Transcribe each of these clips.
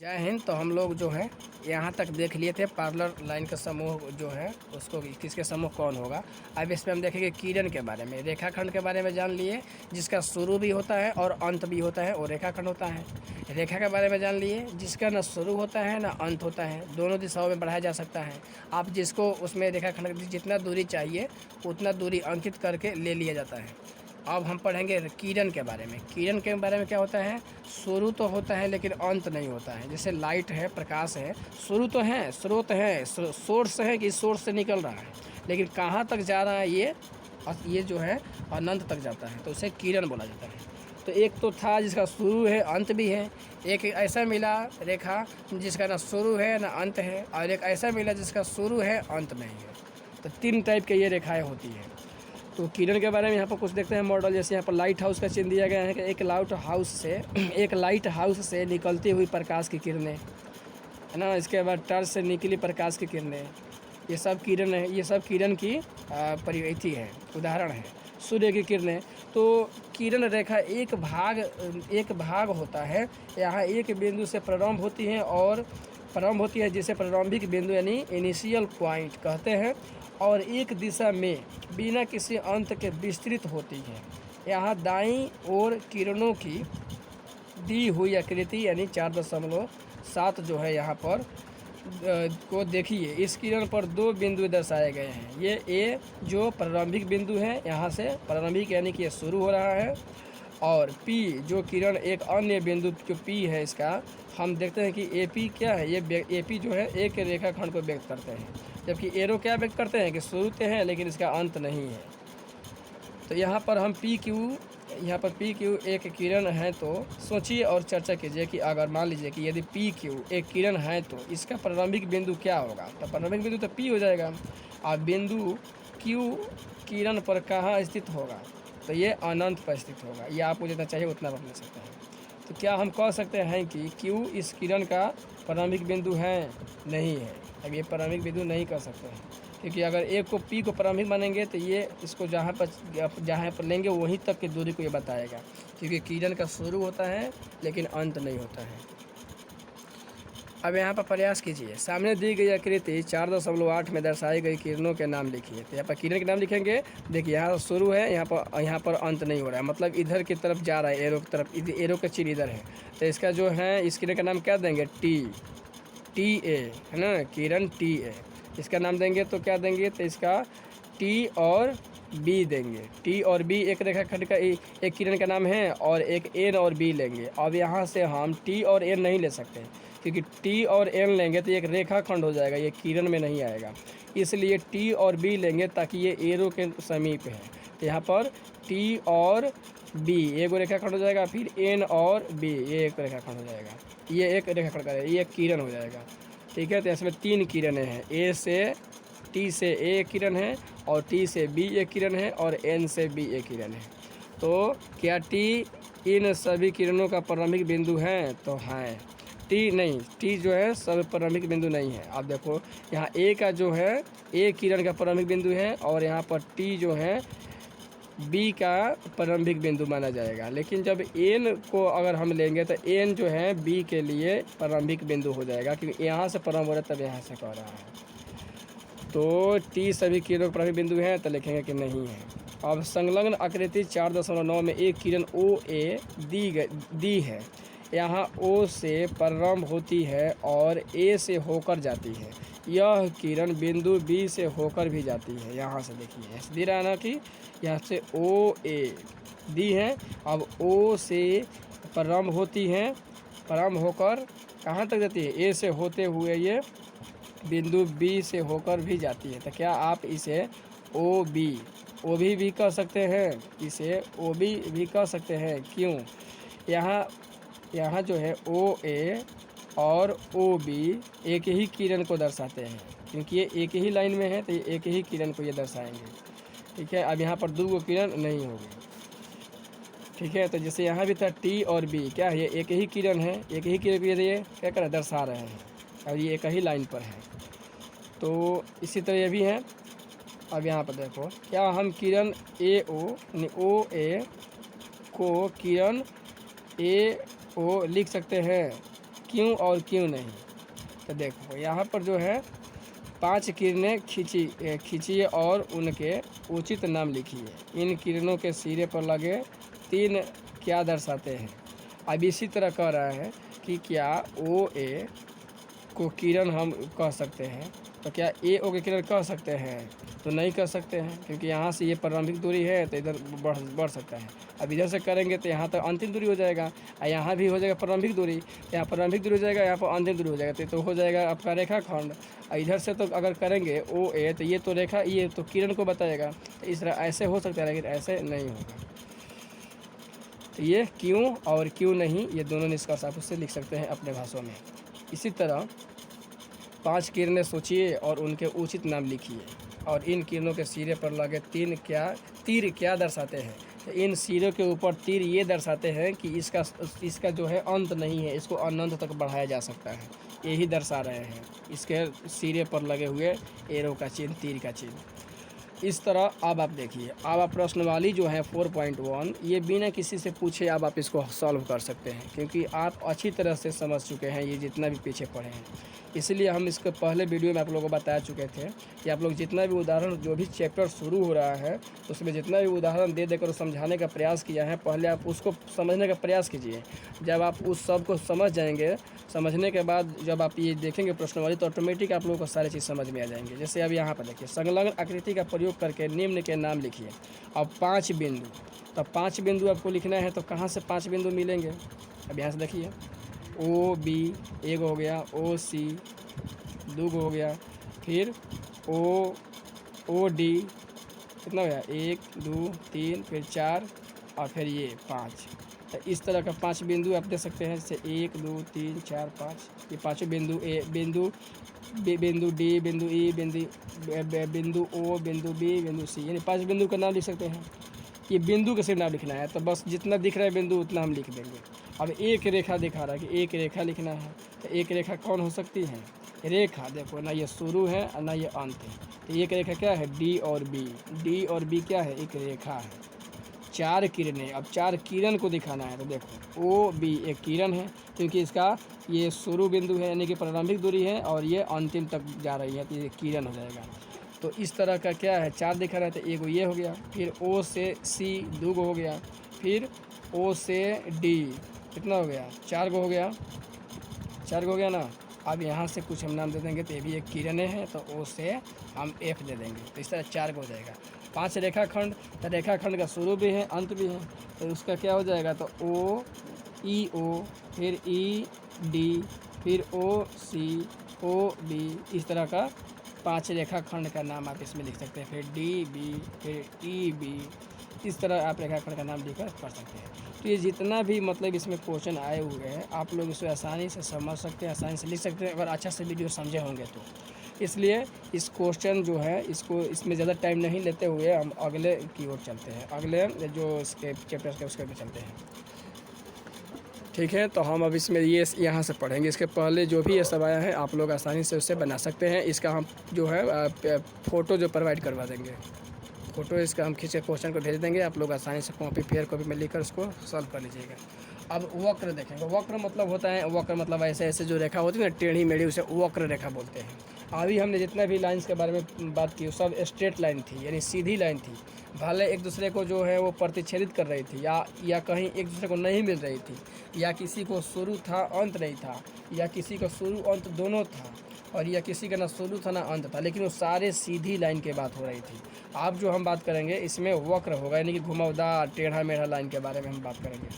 जय हिंद। तो हम लोग जो है यहाँ तक देख लिए थे पार्लर लाइन का समूह जो है उसको किसके समूह कौन होगा। अब इसमें हम देखेंगे किरण के बारे में, रेखाखंड के बारे में जान लिए, जिसका शुरू भी होता है और अंत भी होता है, वो रेखाखंड होता है। रेखा के बारे में जान लिए, जिसका न शुरू होता है न अंत होता है, दोनों दिशाओं में बढ़ाया जा सकता है। आप जिसको उसमें रेखाखंड जितना दूरी चाहिए उतना दूरी अंकित करके ले लिया जाता है। अब हम पढ़ेंगे किरण के बारे में। किरण के बारे में क्या होता है, शुरू तो होता है लेकिन अंत नहीं होता है। जैसे लाइट है, प्रकाश है, शुरू तो है, स्रोत है, सोर्स है कि सोर्स से निकल रहा है, लेकिन कहाँ तक जा रहा है ये जो है अनंत तक जाता है, तो उसे किरण बोला जाता है। तो एक तो था जिसका शुरू है अंत भी है, एक ऐसा मिला रेखा जिसका ना शुरू है ना अंत है, और एक ऐसा मिला जिसका शुरू है अंत नहीं है। तो तीन टाइप के ये रेखाएँ होती हैं। तो किरण के बारे में यहाँ पर कुछ देखते हैं मॉडल। जैसे यहाँ पर लाइट हाउस का चिन्ह दिया गया है कि एक लाइट हाउस से निकलती हुई प्रकाश की किरणें, है ना। इसके बाद टर्च से निकली प्रकाश की किरणें, ये सब किरण है, ये सब किरण की परिवृत्ति है, उदाहरण है। सूर्य की किरणें, तो किरण रेखा एक भाग होता है। यहाँ एक बिंदु से प्रारंभ होती है जिसे प्रारंभिक बिंदु यानी इनिशियल पॉइंट कहते हैं, और एक दिशा में बिना किसी अंत के विस्तृत होती है। यहाँ दाईं ओर किरणों की दी हुई आकृति यानी 4.7 जो है यहाँ पर को देखिए। इस किरण पर दो बिंदु दर्शाए गए हैं। ये ए जो प्रारंभिक बिंदु है, यहाँ से प्रारंभिक यानी कि ये शुरू हो रहा है, और पी जो किरण एक अन्य बिंदु जो पी है, इसका हम देखते हैं कि ए पी क्या है, ये ए पी जो है एक रेखाखंड को व्यक्त करते हैं, जबकि एरो क्या व्यक्त करते हैं कि शुरू तो है लेकिन इसका अंत नहीं है। तो यहाँ पर हम पी क्यू एक किरण है, तो सोचिए और चर्चा कीजिए कि अगर मान लीजिए कि यदि पी क्यू एक किरण है तो इसका प्रारंभिक बिंदु क्या होगा। तो प्रारंभिक बिंदु तो पी हो जाएगा, और बिंदु क्यू किरण पर कहाँ स्थित होगा, तो ये अनंत पर स्थित होगा। ये आपको जितना चाहिए उतना रख ले सकते हैं। तो क्या हम कह सकते हैं कि क्यू इस किरण का प्रारंभिक बिंदु है? नहीं है। अब ये प्रारंभिक बिंदु नहीं कर सकते हैं, क्योंकि अगर एक को पी को प्रारंभिक मानेंगे तो ये इसको जहाँ पर लेंगे वहीं तक की दूरी को ये बताएगा, क्योंकि किरण का शुरू होता है लेकिन अंत नहीं होता है। अब यहाँ पर प्रयास कीजिए, सामने दी गई आकृति 4.8 में दर्शाई गई किरणों के नाम लिखिए। तो यहाँ पर किरण के नाम लिखेंगे। देखिए यहाँ शुरू है, यहाँ पर अंत नहीं हो रहा है, मतलब इधर की तरफ जा रहा है, एरो की तरफ, एरो का चिन्ह इधर है। तो इसका जो है इस किरण का नाम क्या देंगे, टी ए, है ना, किरण टी ए इसका नाम देंगे। तो क्या देंगे, तो इसका टी और बी देंगे। टी और बी एक रेखाखंड का एक किरण का नाम है, और एक एन और बी लेंगे। अब यहाँ से हम टी और एन नहीं ले सकते, क्योंकि टी और एन लेंगे तो एक रेखाखंड हो जाएगा, ये किरण में नहीं आएगा। इसलिए टी और बी लेंगे ताकि ये एरो के समीप है। तो यहाँ पर टी और बी एक रेखाखंड हो जाएगा, फिर एन और बी ये एक रेखाखंड हो जाएगा, ये एक रेखाखंड का ये एक किरण हो जाएगा। ठीक है, तो इसमें तीन किरणें हैं, ए से टी से ए एक किरण है, और टी से बी एक किरण है, और एन से बी एक किरण है। तो क्या टी इन सभी किरणों का प्रारंभिक बिंदु है? तो है। टी नहीं, टी जो है सब प्रारंभिक बिंदु नहीं है। आप देखो यहाँ ए का जो है ए किरण का प्रारंभिक बिंदु है, और यहाँ पर टी जो है बी का प्रारंभिक बिंदु माना जाएगा। लेकिन जब एन को अगर हम लेंगे तो एन जो है बी के लिए प्रारंभिक बिंदु हो जाएगा, क्योंकि यहाँ से प्रारंभ हो रहा है तब यहाँ से कह रहा है। तो टी सभी किरणों का प्रारंभिक बिंदु है, तो लिखेंगे कि नहीं है। अब संलग्न आकृति 4.9 में एक किरण ओ ए दी है। यहाँ ओ से प्रारंभ होती है और ए से होकर जाती है। यह किरण बिंदु बी से होकर भी जाती है। यहाँ से देखिए दे रहा है ना कि यहाँ से ओ ए दी है। अब ओ से प्रारंभ होती है, प्रारंभ होकर कहाँ तक जाती है, ए से होते हुए ये बिंदु बी से होकर भी जाती है। तो क्या आप इसे ओ भी कह सकते हैं, इसे ओ भी कह सकते हैं। क्यों? यहाँ जो है ओ ए और ओ बी एक ही किरण को दर्शाते हैं, क्योंकि ये एक ही लाइन में है, तो ये एक ही किरण को ये दर्शाएंगे। ठीक है, अब यहाँ पर दो किरण नहीं होगी। ठीक है, तो जैसे यहाँ भी था टी और बी, क्या है, ये एक ही किरण है, एक ही किरण को ये क्या कर दर्शा रहे हैं, और ये एक ही लाइन पर है। तो इसी तरह ये भी है। अब यहाँ पर देखो, क्या हम किरण ओ ए को किरण ए ओ लिख सकते हैं? क्यों और क्यों नहीं। तो देखो यहाँ पर जो है 5 किरणें खींचिए और उनके उचित नाम लिखिए। इन किरणों के सिरे पर लगे 3 क्या दर्शाते हैं। अब इसी तरह कह रहा है कि क्या ओ ए को किरण हम कह सकते हैं, तो क्या ए ओ के किरण कह सकते हैं, तो नहीं कह सकते हैं, क्योंकि यहाँ से ये प्रारंभिक दूरी है तो इधर बढ़ सकता है। अब इधर से करेंगे तो यहाँ तक अंतिम दूरी हो जाएगा, और यहाँ भी हो जाएगा प्रारंभिक दूरी, यहाँ प्रारंभिक दूरी हो जाएगा, यहाँ पर अंतिम दूरी हो जाएगा, तो हो जाएगा आपका रेखाखंड। और इधर से तो अगर करेंगे ओ ए, तो ये तो रेखा, ये तो किरण को बताएगा, तो इस तरह ऐसे हो सकता है, लेकिन ऐसे नहीं होगा। तो ये क्यों और क्यों नहीं, ये दोनों निष्कर्ष आप उससे लिख सकते हैं अपने भाषाओं में। इसी तरह 5 किरणें सोचिए और उनके उचित नाम लिखिए, और इन किरणों के सिरे पर लगे तीर क्या दर्शाते हैं। तो इन सिरों के ऊपर तीर ये दर्शाते हैं कि इसका जो है अंत नहीं है, इसको अनंत तक बढ़ाया जा सकता है, यही दर्शा रहे हैं इसके सिरे पर लगे हुए एरो का चिन्ह, तीर का चिन्ह। इस तरह अब आप देखिए, अब आप प्रश्नवाली जो है 4.1, ये बिना किसी से पूछे अब आप इसको सॉल्व कर सकते हैं, क्योंकि आप अच्छी तरह से समझ चुके हैं ये जितना भी पीछे पढ़े हैं। इसलिए हम इसके पहले वीडियो में आप लोगों को बता चुके थे कि आप लोग जितना भी उदाहरण, जो भी चैप्टर शुरू हो रहा है उसमें जितना भी उदाहरण दे देकर समझाने का प्रयास किया है, पहले आप उसको समझने का प्रयास कीजिए। जब आप उस सब को समझ जाएंगे, समझने के बाद जब आप ये देखेंगे प्रश्नवाली, तो ऑटोमेटिक आप लोगों को सारी चीज़ समझ में आ जाएंगे। जैसे अब यहाँ पर देखिए, संलग्न आकृति का प्रयोग करके निम्न के नाम लिखिए। अब 5 बिंदु, तो 5 बिंदु आपको लिखना है, तो कहाँ से 5 बिंदु मिलेंगे। अब यहाँ से देखिए, ओ बी एक हो गया, ओ सी दो हो गया, फिर ओ डी कितना हो गया, 1 2 3, फिर 4, और फिर ये 5। तो इस तरह का 5 बिंदु आप दे सकते हैं, जैसे 1 2 3 4 5, ये पाँचों बिंदु, ए बिंदु बिंदु डी, बिंदु ई, बिंदु ओ, बिंदु बी, बिंदु सी, यानी 5 बिंदु का नाम लिख सकते हैं। ये बिंदु का सिर्फ नाम लिखना है, तो बस जितना दिख रहा है बिंदु उतना हम लिख देंगे। अब एक रेखा दिखा रहा है कि एक रेखा लिखना है, तो एक रेखा कौन हो सकती है, रेखा देखो ना, ये शुरू है और ना ये अंत है, तो एक रेखा क्या है, डी और बी क्या है, एक रेखा है। 4 किरणें, अब 4 किरण को दिखाना है, तो देखो ओ बी एक किरण है, क्योंकि इसका ये शुरू बिंदु है, यानी कि प्रारंभिक दूरी है, और ये अंतिम तक जा रही है, तो ये किरण हो जाएगा। तो इस तरह का क्या है, 4 दिखा रहा है, तो एक ये हो गया, फिर ओ से सी 2 हो गया, फिर ओ से डी कितना हो गया, 4 हो गया, 4 हो गया ना। अब यहाँ से कुछ हम नाम दे देंगे, तो ये भी एक किरणें हैं, तो ओ से हम एफ दे देंगे, तो इस तरह 4 हो जाएगा। 5 रेखाखंड, तो रेखाखंड का शुरू भी है अंत भी है, तो उसका क्या हो जाएगा, तो ओ ई ओ, फिर ई डी, फिर ओ सी, ओ बी, इस तरह का 5 रेखाखंड का नाम आप इसमें लिख सकते हैं। फिर डी बी, फिर ई बी, इस तरह आप रेखाखंड का नाम लिखकर पढ़ सकते हैं। तो ये जितना भी मतलब इसमें क्वेश्चन आए हुए हैं, आप लोग इसे आसानी से समझ सकते हैं, आसानी से लिख सकते हैं, अगर अच्छा से वीडियो समझे होंगे तो। इसलिए इस क्वेश्चन जो है, इसमें ज़्यादा टाइम नहीं लेते हुए हम अगले की ओर चलते हैं, अगले जो इसके चैप्टर के उसके भी चलते हैं। ठीक है, तो हम अब इसमें ये यहाँ से पढ़ेंगे। इसके पहले जो भी ये सब आया है आप लोग आसानी से उससे बना सकते हैं। इसका हम जो है फ़ोटो जो प्रोवाइड करवा देंगे, फ़ोटो इसका हम खींच के क्वेश्चन को भेज देंगे, आप लोग आसानी से कॉपी फेयर कॉपी में लिखकर उसको सॉल्व कर लीजिएगा। अब वक्र देखेंगे। वक्र मतलब होता है, वक्र मतलब ऐसे ऐसे जो रेखा होती है ना, टेढ़ी मेढ़ी, उसे वक्र रेखा बोलते हैं। अभी हमने जितना भी लाइन्स के बारे में बात की सब स्ट्रेट लाइन थी, यानी सीधी लाइन थी। भले एक दूसरे को जो है वो प्रतिच्छेदित कर रही थी, या कहीं एक दूसरे को नहीं मिल रही थी, या किसी को शुरू था अंत नहीं था, या किसी का शुरू अंत दोनों था, और या किसी का ना शुरू था ना अंत था, लेकिन वो सारे सीधी लाइन की बात हो रही थी। अब जो हम बात करेंगे इसमें वक्र होगा, यानी कि घुमावदार टेढ़ा मेढ़ा लाइन के बारे में हम बात करेंगे।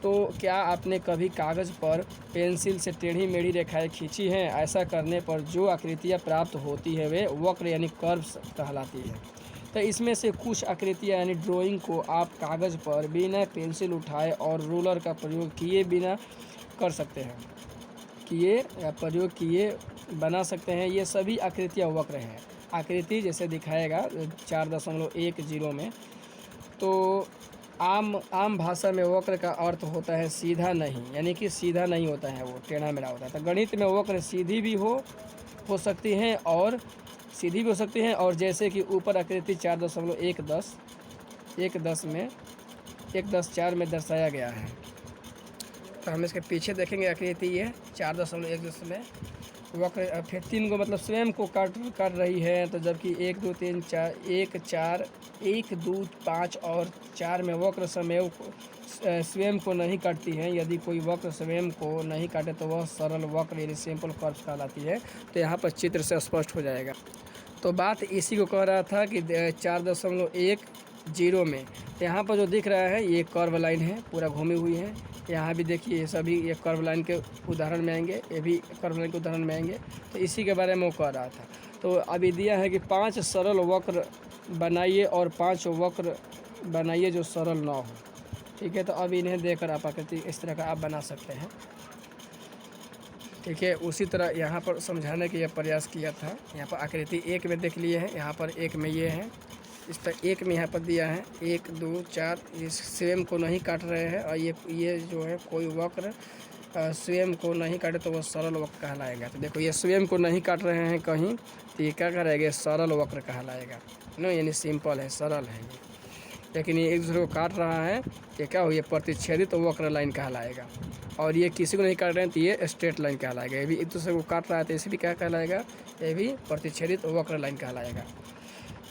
तो क्या आपने कभी कागज़ पर पेंसिल से टेढ़ी मेढ़ी रेखाएं खींची हैं? ऐसा करने पर जो आकृतियाँ प्राप्त होती है वे वक्र यानी कर्व्स कहलाती है। तो इसमें से कुछ आकृतियाँ यानी ड्राइंग को आप कागज़ पर बिना पेंसिल उठाए और रूलर का प्रयोग किए बिना कर सकते हैं, प्रयोग किए बना सकते हैं। ये सभी आकृतियाँ वक्र हैं। आकृति जैसे दिखाएगा 4.10 में, तो आम भाषा में वक्र का अर्थ होता है सीधा नहीं, यानी कि सीधा नहीं होता है, वो टेढ़ा मेढ़ा होता है। तो गणित में वक्र सीधी भी हो सकती हैं और सीधी भी हो सकती हैं, और जैसे कि ऊपर आकृति 4.110 में 1.10.4 में दर्शाया गया है। तो हम इसके पीछे देखेंगे आकृति ये 4.1 जिसमें वक्र फिर 3 को मतलब स्वयं को काट रही है। तो जबकि 1 2 3 4 1 4 1 2 5 और 4 में वक्र स्वयं को नहीं काटती है। यदि कोई वक्र स्वयं को नहीं काटे तो वह सरल वक्र यानी सिंपल कर्व कहलाती है। तो यहाँ पर चित्र से स्पष्ट हो जाएगा। तो बात इसी को कह रहा था कि 4.10 में यहाँ पर जो दिख रहा है ये कर्व लाइन है, पूरा घूमी हुई है। यहाँ भी देखिए ये सभी ये कर्व लाइन के उदाहरण में आएंगे, ये भी कर्व लाइन के उदाहरण में आएंगे। तो इसी के बारे में वो कह रहा था। तो अभी दिया है कि 5 सरल वक्र बनाइए और 5 वक्र बनाइए जो सरल ना हो। ठीक है, तो अब इन्हें देखकर आप आकृति इस तरह का आप बना सकते हैं। ठीक है, उसी तरह यहाँ पर समझाने के यह प्रयास किया था। यहाँ पर आकृति 1 में देख लिए हैं, यहाँ पर 1 में ये है, इस तरह 1 में यहाँ पर दिया है 1 2 4 ये स्वयं को नहीं काट रहे हैं। और ये जो है कोई वक्र स्वयं को नहीं काटे तो वह सरल वक्र कहलाएगा। तो देखो ये स्वयं को नहीं काट रहे हैं कहीं, तो ये क्या करेगा, सरल वक्र कहलाएगा ना, यानी सिंपल है, सरल है ये। लेकिन ये एक दूसरे को काट रहा है, ये क्या हो, ये प्रतिच्छेदित वक्र लाइन कहलाएगा। और ये किसी को नहीं काट रहे हैं तो ये स्ट्रेट लाइन कहलाएगा। ये भी एक दूसरे को काट रहा है तो इसे भी क्या कहलाएगा, ये भी प्रतिच्छेदित वक्र लाइन कहलाएगा।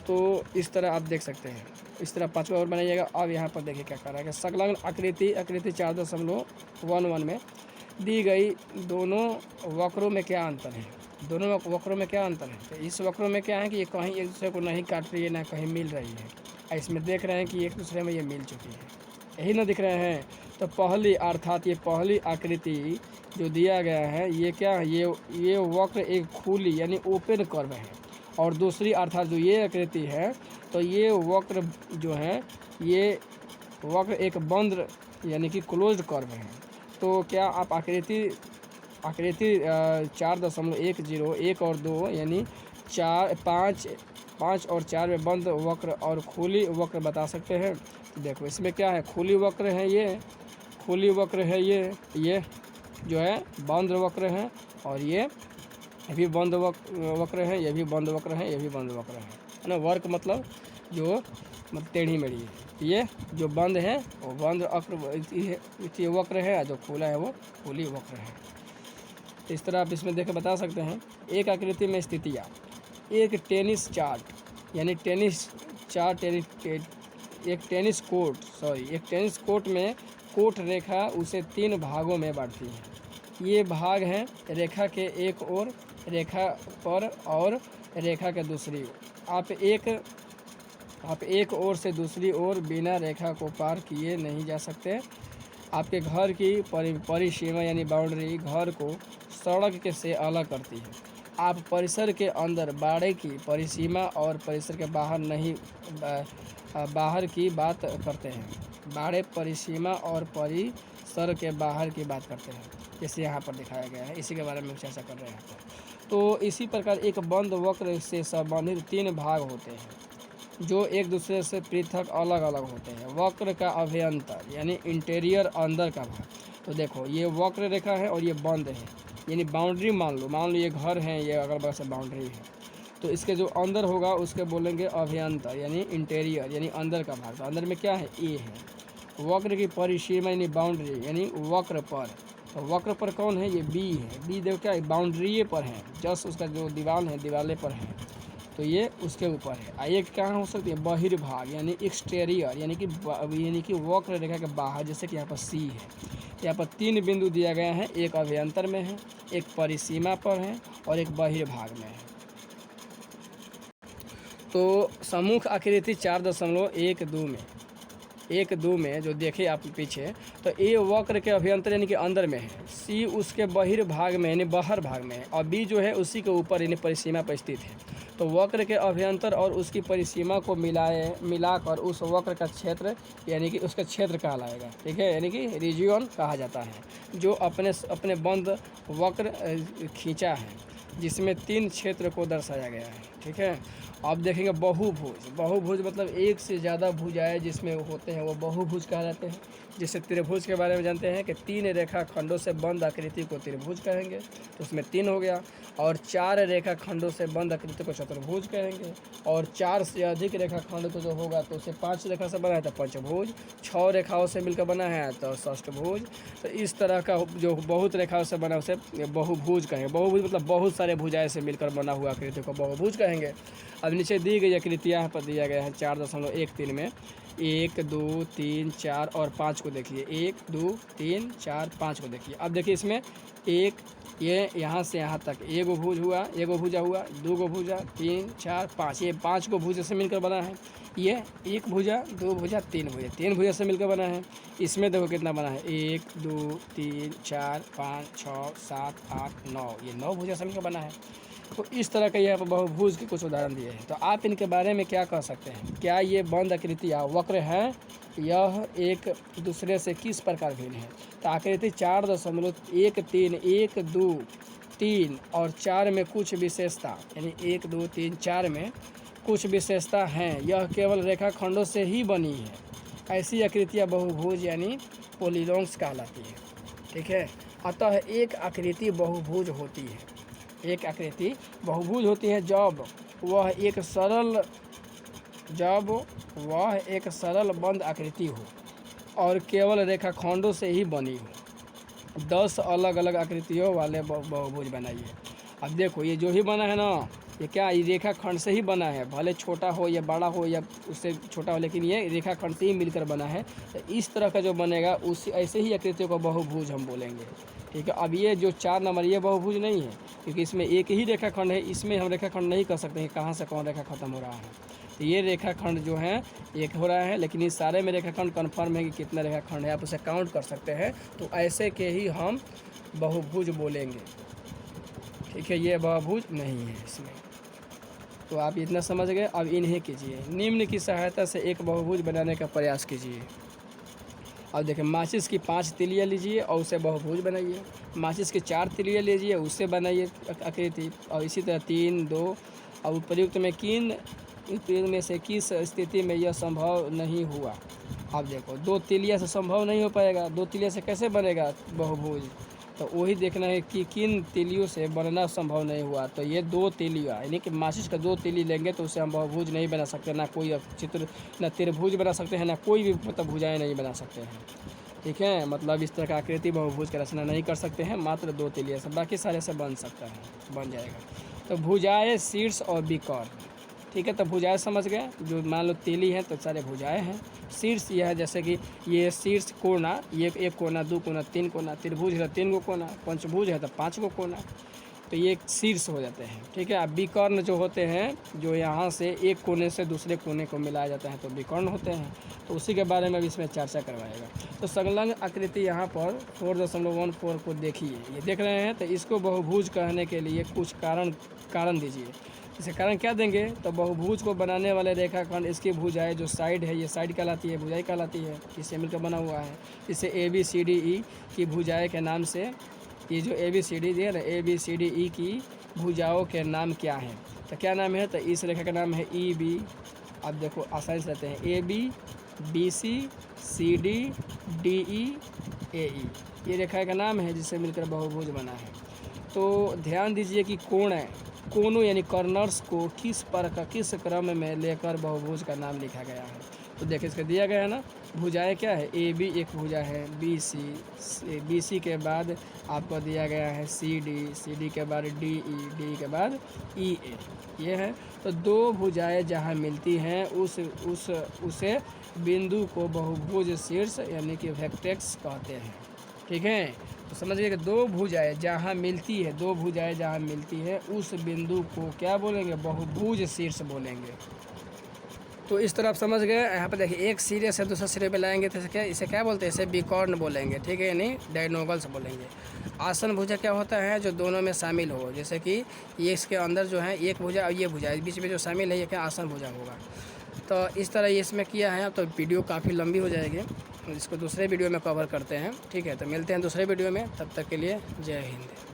तो इस तरह आप देख सकते हैं, इस तरह 5वां और बनाइएगा। अब यहाँ पर देखिए क्या कर रहा है, संलग्न आकृति 4.11 में दी गई दोनों वक्रों में क्या अंतर है। दोनों वक्रों में क्या अंतर है, तो इस वक्रों में क्या है कि ये कहीं एक दूसरे को नहीं काट रही है, ना कहीं मिल रही है। इसमें देख रहे हैं कि एक दूसरे में ये मिल चुकी है, यही ना दिख रहे हैं। तो पहली अर्थात ये पहली आकृति जो दिया गया है ये क्या है, ये वक्र एक खुली यानी ओपन कर्व है। और दूसरी अर्थात जो ये आकृति है तो ये वक्र जो है ये वक्र एक बंद यानी कि क्लोज्ड कर्व है। तो क्या आप आकृति 4.10 1 और 2 यानी 4 5 और 4 में बंद वक्र और खुली वक्र बता सकते हैं। तो देखो इसमें क्या है, खुली वक्र है, ये खुली वक्र है, ये जो है बंद वक्र है, और ये भी बंद वक्र है, ये भी बंद वक्र है, ये भी बंद वक्र है ना। वर्क मतलब जो मतलब टेढ़ी मेढ़ी है। ये जो बंद है वो बंद वक्र है, जो खुला है वो खुली वक्र है। तो इस तरह आप इसमें देख बता सकते हैं। एक आकृति में स्थितियाँ, एक टेनिस चार्ट यानी टेनिस चार्ट एक टेनिस कोर्ट में कोर्ट रेखा उसे 3 भागों में बांटती है। ये भाग हैं रेखा के एक ओर, रेखा पर और रेखा के दूसरी ओर। आप एक ओर से दूसरी ओर बिना रेखा को पार किए नहीं जा सकते। आपके घर की परिसीमा यानी बाउंड्री घर को सड़क के से अलग करती है। आप परिसर के अंदर बाड़े की परिसीमा और परिसर के बाहर की बात करते हैं। बाड़े परिसीमा और परिसर के बाहर की बात करते हैं, जैसे यहाँ पर दिखाया गया है। इसी के बारे में चर्चा कर रहे हैं। तो इसी प्रकार एक बंद वक्र से संबंधित 3 भाग होते हैं जो एक दूसरे से पृथक अलग अलग होते हैं। वक्र का अभ्यंतर यानी इंटीरियर, अंदर का भाग। तो देखो ये वक्र रेखा है और ये बंद है, यानी बाउंड्री मान लो ये घर है, ये अगल बगल से बाउंड्री है। तो इसके जो अंदर होगा उसके बोलेंगे अभ्यंतर यानी इंटीरियर यानी अंदर का भाग। तो अंदर में क्या है, ए है। वक्र की परिसीमा यानी बाउंड्री यानी वक्र पर। तो वक्र पर कौन है, ये बी है। बी देखो क्या है, बाउंड्री पर है, जस्ट उसका जो दीवार है दीवाले पर है, तो ये उसके ऊपर है। एक कहाँ हो सकती है, बहिर्भाग यानी एक्सटेरियर यानी कि वक्र रेखा के बाहर, जैसे कि यहाँ पर सी है। यहाँ पर 3 बिंदु दिया गया है, एक अभ्यंतर में है, एक परिसीमा पर है और एक बहिर्भाग में है। तो सम्मुख आकृति 4.12 में जो देखे आप पीछे, तो ए वक्र के अभ्यंतर यानी कि अंदर में है, सी उसके बहिर्भाग में यानी बाहर भाग में है, और बी जो है उसी के ऊपर यानी परिसीमा पर स्थित है। तो वक्र के अभ्यंतर और उसकी परिसीमा को मिलाकर उस वक्र का क्षेत्र यानी कि उसका क्षेत्र कहलाएगा। ठीक है, यानी कि रीजियन कहा जाता है, जो अपने बंद वक्र खींचा है, जिसमें 3 क्षेत्र को दर्शाया गया है। ठीक है। आप देखेंगे बहुभुज, बहुभुज मतलब एक से ज़्यादा भुजाएँ जिसमें होते हैं वो बहुभुज कहलाते हैं। जैसे त्रिभुज के बारे में जानते हैं कि 3 रेखाखंडों से बंद आकृति को त्रिभुज कहेंगे, तो उसमें 3 हो गया। और 4 रेखाखंडों से बंद आकृति को चतुर्भुज कहेंगे, और 4 से अधिक रेखाखंड तो जो होगा तो उसे 5 रेखा से बना है तो पंचभुज, 6 रेखाओं से मिलकर बना है तो षष्ठभुज। तो इस तरह का जो बहुत रेखाओं से बना उसे बहुभुज कहेंगे। बहुभुज मतलब बहुत सारे भुजाएँ से मिलकर बना हुआ आकृति को बहुभुज कहेंगे। अब नीचे दी गई आकृतियाँ यहाँ पर दिया गया है 4.13 में 1, 2, 3, 4 और 5 को देखिए। 1, 2, 3, 4, 5 को देखिए। अब देखिए इसमें एक ये यहाँ से यहाँ तक एगो भुज हुआ, एगो भुजा हुआ, 2 गो भुजा, 3, 4, 5, ये 5 को भुजा से मिलकर बना है। ये 1 भुजा, 2 भुजा, 3 भुजा, 3 भुजा से मिलकर बना है। इसमें देखो कितना बना है 1, 2, 3, 4, 5, 6, 7, 8, 9, ये 9 भुजा से मिलकर बना है। तो इस तरह के यहाँ पर बहुभुज के कुछ उदाहरण दिए हैं। तो आप इनके बारे में क्या कह सकते हैं? क्या ये बंद आकृतियाँ वक्र हैं? यह एक दूसरे से किस प्रकार भिन्न है? तो आकृति 4.13, 1, 2, 3 और 4 में कुछ विशेषता, यानी 1, 2, 3, 4 में कुछ विशेषता हैं। यह केवल रेखाखंडों से ही बनी है। ऐसी आकृतियाँ बहुभुज यानी पॉलीगॉन्स कहलाती है। ठीक है। अतः एक आकृति बहुभुज होती है। एक आकृति बहुभुज होती है जब वह एक सरल बंद आकृति हो और केवल रेखाखंडों से ही बनी हो। 10 अलग अलग आकृतियों वाले बहुभुज बनाइए। अब देखो ये जो ही बना है ना, ये क्या, ये रेखाखंड से ही बना है, भले छोटा हो या बड़ा हो या उससे छोटा हो, लेकिन ये रेखाखंड से ही मिलकर बना है। तो इस तरह का जो बनेगा उसी ऐसे ही आकृतियों को बहुभुज हम बोलेंगे। ठीक है। अब ये जो 4 नंबर ये बहुभुज नहीं है, क्योंकि इसमें एक ही रेखाखंड है। इसमें हम रेखाखंड नहीं कर सकते हैं कहाँ से कौन रेखा खत्म हो रहा है। तो ये रेखाखंड जो है एक हो रहा है, लेकिन इस सारे में रेखाखंड कन्फर्म है कि कितना रेखाखंड है, आप उसे काउंट कर सकते हैं। तो ऐसे के ही हम बहुभुज बोलेंगे। ठीक है। ये बहुभुज नहीं है इसमें। तो आप इतना समझ गए। अब इन्हें कीजिए, निम्न की सहायता से एक बहुभुज बनाने का प्रयास कीजिए। अब देखिए माचिस की 5 तिलियाँ लीजिए और उसे बहुभुज बनाइए। माचिस की 4 तिलियाँ लीजिए, उससे बनाइए आकृति। और इसी तरह 3, 2 और उपर्युक्त में से किस स्थिति में यह संभव नहीं हुआ? अब देखो 2 तिलियाँ से संभव नहीं हो पाएगा। 2 तिलियाँ से कैसे बनेगा बहुभुज? तो वही देखना है कि किन तिलियों से बनना संभव नहीं हुआ। तो ये 2 तिलियाँ यानी कि माचिस का 2 तिली लेंगे तो उसे हम बहुभुज नहीं बना सकते। ना कोई चित्र, ना त्रिभुज बना सकते हैं, ना कोई भी मतलब भुजाएँ नहीं बना सकते हैं। ठीक है। मतलब इस तरह का आकृति बहुभुज की रचना नहीं कर सकते हैं, मात्र 2 तिलियों से, बाकी सारे से बन सकता है, बन जाएगा। तो भुजाएँ, शीर्ष और विकर्ण। ठीक है। तो भुजाएँ समझ गए, जो मान लो तिली है तो सारे भुजाएँ हैं। शीर्ष यह है, जैसे कि ये शीर्ष कोना, ये 1 कोना, 2 कोना, 3 कोना, त्रिभुज है 3 गो कोना, पंचभुज है तो 5 गो कोना, तो ये शीर्ष हो जाते हैं। ठीक है। अब विकर्ण जो होते हैं, जो यहाँ से एक कोने से दूसरे कोने को मिलाया जाता है तो विकर्ण होते हैं। तो उसी के बारे में भी इसमें चर्चा करवाएगा। तो संलग्न आकृति यहाँ पर 4.14 को देखिए, ये देख रहे हैं। तो इसको बहुभुज कहने के लिए कुछ कारण दीजिए। इसे कारण क्या देंगे? तो बहुभुज को बनाने वाले रेखाखंड, इसकी भुजाएँ जो साइड है, ये साइड कहलाती है, भुजाई कहलाती है, इससे मिलकर बना हुआ है। इसे ABCDE की भुजाएँ के नाम से, ये जो ABCD दिया ना, ABCDE की भुजाओं के नाम क्या हैं? तो क्या नाम है? तो इस रेखा का नाम है EB। अब देखो आसानी से रहते हैं, AB, BC, CD, DE, AE, ये रेखा का नाम है जिससे मिलकर बहुभुज बना है। तो ध्यान दीजिए कि कोनों यानी कॉर्नर्स को किस क्रम में लेकर बहुभुज का नाम लिखा गया है। तो देखिए इसका दिया गया है ना, भुजाएँ क्या है? AB एक भुजा है, BC के बाद आपको दिया गया है CD के बाद DE के बाद EA, ये है। तो 2 भुजाएँ जहाँ मिलती हैं उसे बिंदु को बहुभुज शीर्ष यानी कि वर्टेक्स कहते हैं। ठीक है। तो समझिए कि 2 भुजाएँ जहाँ मिलती है, 2 भुजाएँ जहाँ मिलती है उस बिंदु को क्या बोलेंगे? बहुभुज शीर्ष बोलेंगे। तो इस तरह आप समझ गए। यहाँ पर देखिए एक सिरे से दूसरे सिरे पे लाएंगे तो इसे क्या बोलते हैं? इसे विकर्ण बोलेंगे। ठीक है। यानी डायगोनल्स बोलेंगे। आसन भुजा क्या होता है? जो दोनों में शामिल हो, जैसे कि ये इसके अंदर जो है एक भुजा और ये भुजा, इस बीच में जो शामिल है ये क्या आसन भुजा होगा। तो इस तरह ये इसमें किया है। तो वीडियो काफ़ी लंबी हो जाएगी, इसको दूसरे वीडियो में कवर करते हैं। ठीक है। तो मिलते हैं दूसरे वीडियो में, तब तक के लिए जय हिंद।